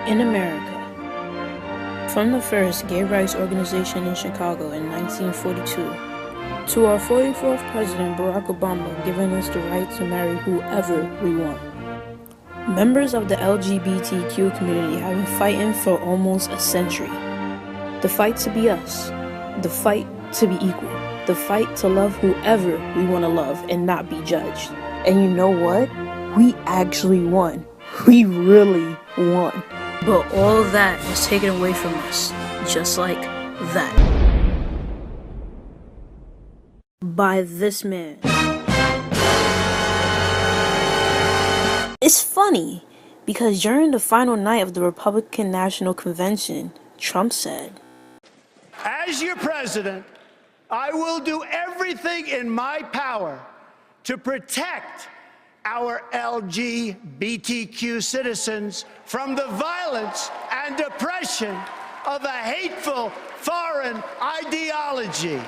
In America, from the first gay rights organization in Chicago in 1942 to our 44th President Barack Obama giving us the right to marry whoever we want, members of the LGBTQ community have been fighting for almost a century. The fight to be us, the fight to be equal, the fight to love whoever we want to love and not be judged. And you know what? We actually won. We really won. But all that was taken away from us, just like that. By this man. It's funny, because during the final night of the Republican National Convention, Trump said, "As your president, I will do everything in my power to protect our LGBTQ citizens from the violence and oppression of a hateful foreign ideology."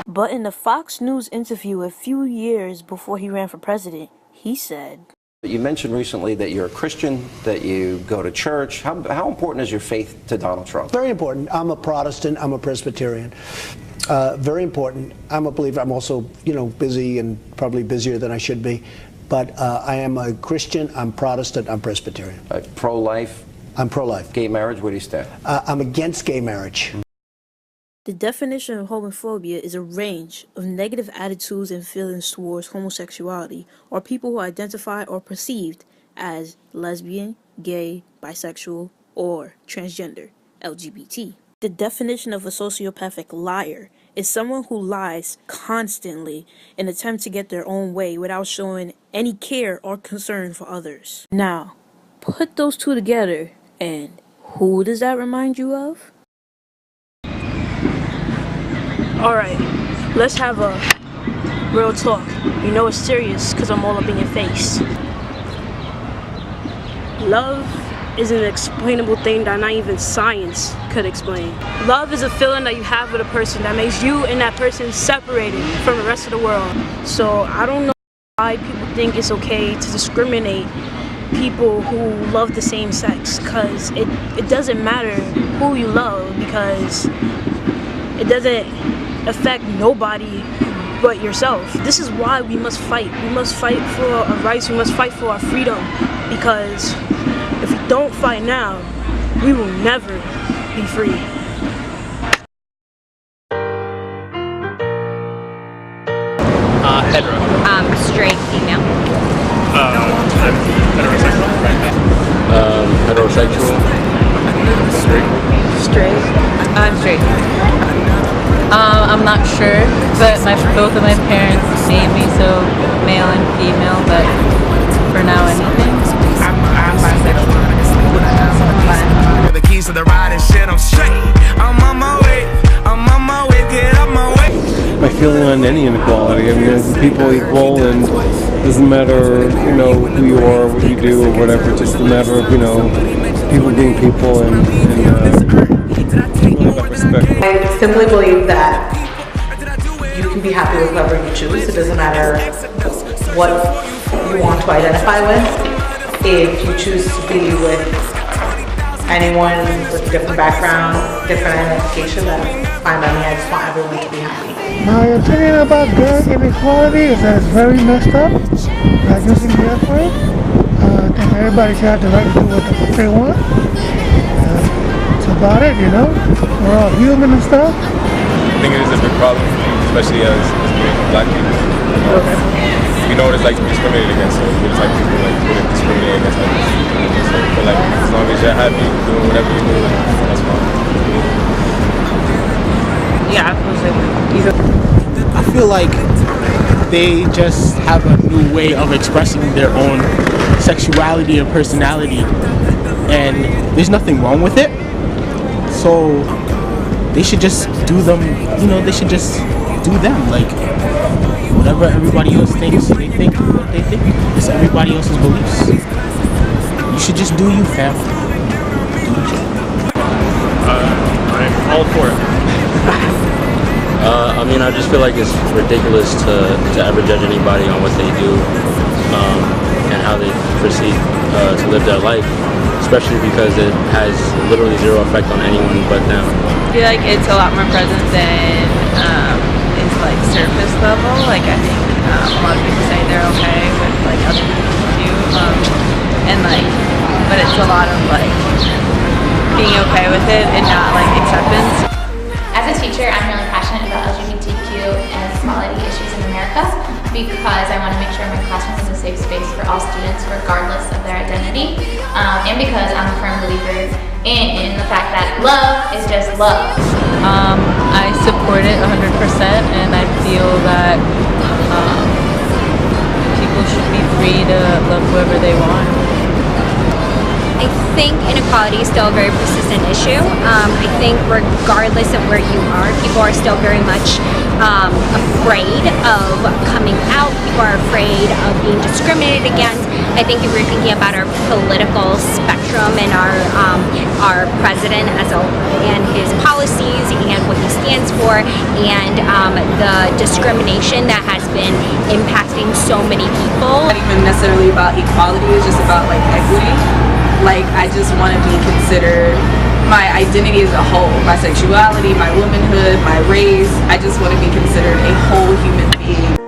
But in the Fox News interview a few years before he ran for president, he said, You mentioned recently that you're a Christian, that you go to church. How important is your faith to Donald Trump? Very important. I'm a Protestant. I'm a Presbyterian. Very important. I'm a believer. I'm also, busy and probably busier than I should be. But I am a Christian. I'm Protestant. I'm Presbyterian. Pro-life? I'm pro-life. Gay marriage? Where do you stand? I'm against gay marriage. The definition of homophobia is a range of negative attitudes and feelings towards homosexuality or people who identify or perceived as lesbian, gay, bisexual, or transgender, LGBT. The definition of a sociopathic liar is someone who lies constantly in an attempt to get their own way without showing any care or concern for others. Now, put those two together, and who does that remind you of? Alright, let's have a real talk. You know it's serious because I'm all up in your face. Love is an inexplainable thing that not even science could explain. Love is a feeling that you have with a person that makes you and that person separated from the rest of the world. So I don't know why people think it's okay to discriminate people who love the same sex, because it doesn't matter who you love, because it doesn't affect nobody but yourself. This is why we must fight. We must fight for our rights. We must fight for our freedom, because if we don't fight now, we will never be free. Hetero. Straight, female. I'm heterosexual. Heterosexual. Straight. I'm straight. I'm not sure, but both of my parents named me so male and female, but for now anything. I'm bisexual. The keys to the ride and shit, I'm straight. I'm on my way, get up my way. My feeling on any inequality, I mean, people equal, and it doesn't matter, who you are, what you do, or whatever. It's just a matter of, people being people and respect. I simply believe that you can be happy with whoever you choose. It doesn't matter what you want to identify with. If you choose to be with anyone with a different background, different identification, then fine by me. I just want everyone to be happy. My opinion about gay inequality is that it's very messed up. Like using the F word. I think everybody should have the right to do what the fuck they want. That's about it, We're all human and stuff. I think it is a big problem, especially as being black people. You know what it's like to be discriminated against, so you're the type of people wouldn't discriminate against others. So I feel like as long as you're happy doing whatever you do, that's fine. Yeah, I feel the same. I feel like they just have a new way of expressing their own sexuality and personality, and there's nothing wrong with it. So they should just do them, they should just do them. Like, whatever everybody else thinks, they think what they think. It's everybody else's beliefs. You should just do you, fam. I'm all for it. I just feel like it's ridiculous to ever judge anybody on what they do and how they proceed to live their life. especially because it has literally zero effect on anyone but them. I feel like it's a lot more present than is like surface level. Like I think a lot of people say they're okay with like LGBTQ, and like, but it's a lot of like being okay with it and not like acceptance. As a teacher, I'm really passionate about LGBTQ and equality issues in America because I want to make sure my classroom is a safe space for all students regardless of their identity, and because I'm a firm believer in the fact that love is just love. I support it 100%, and I feel that people should be free to love whoever they want. I think inequality is still a very persistent issue. I think regardless of where you are, people are still very much afraid of coming out. People are afraid of being discriminated against. I think if we're thinking about our political spectrum and our president and his policies and what he stands for, and the discrimination that has been impacting so many people. Not even necessarily about equality, it's just about like equity. Like, I just want to be considered, my identity as a whole, my sexuality, my womanhood, my race. I just want to be considered a whole human being.